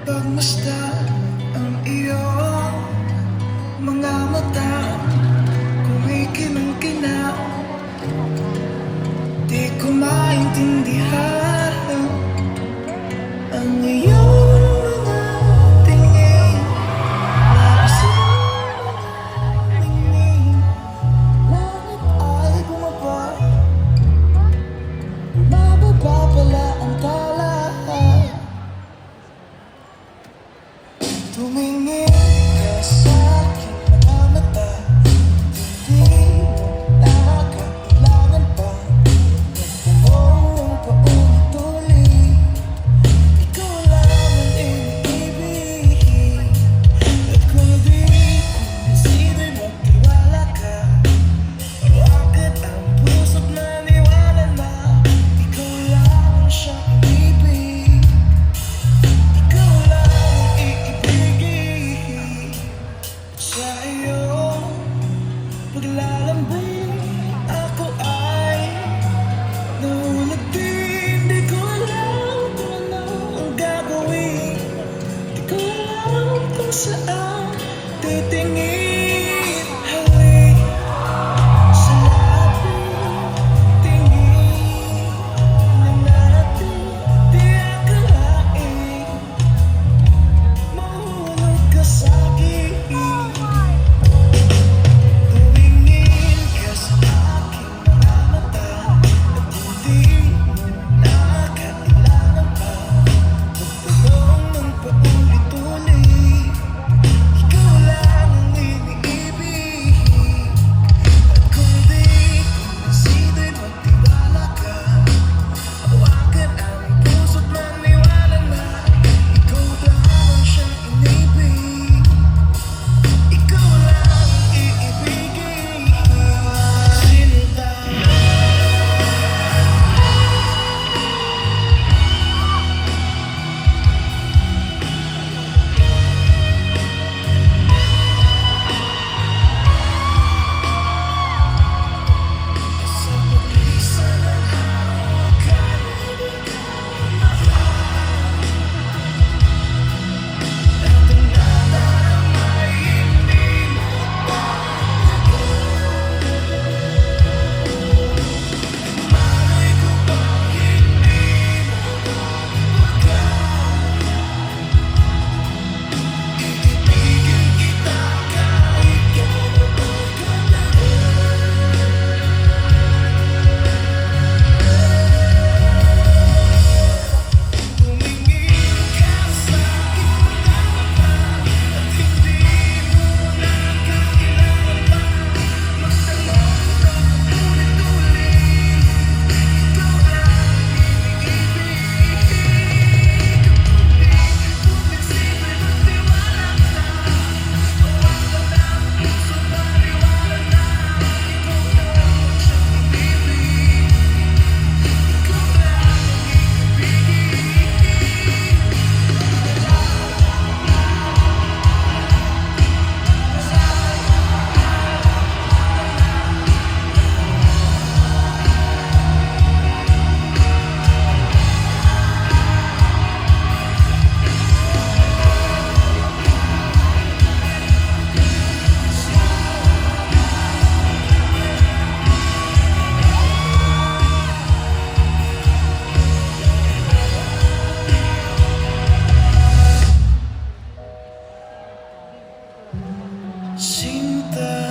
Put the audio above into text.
Pagmasdan ang iyong mga mata, kumikinang-kinaw. Di ko maintindihan ang iyong mga tingin. Ningning, langit ay bumaba, mababa pala ang tala. Tumingin ka sa aking mga mata, hindi mo nakakailangan pa magtanong paulit-ulit. Ikaw lang ang iniibig, at kung di consider magtiwala ka, bakit ang puso't naniwala na ikaw lang ang siyang inibig? Ikaw lang ang iibigin. Sa iyong paglalambing ako ay nahulog din. Di ko alam kung ano ang gagawin, di ko alam kung saan titingin. Halik sa labing tingin na natin, di akalain mahulog ka sa'kin. Tumingin ka sa aking mga mata, at hindi mo nakakailangan pa magtanong ng paulit-ulit. Ikaw lang ang iniibig, at kung di consider magtiwala ka, hawakan ang puso't maniwala na ikaw lang ang siyang inibig. Ikaw lang ang iibigin. Sinta sa paglisa ng hawakan, at ang nadaramay hindi mo malay ko bang hindi mo iibigin kita kahit gano'n tumingin ka sa aking mga mata, at hindi mo nakakailangan pa magtanong ng paulit-ulit. Ikaw lang ang iniibig, consider magtiwala ka, hawakan ang puso't maniwala na ikaw lang ang siyang inibig. Ikaw lang ang Sinta.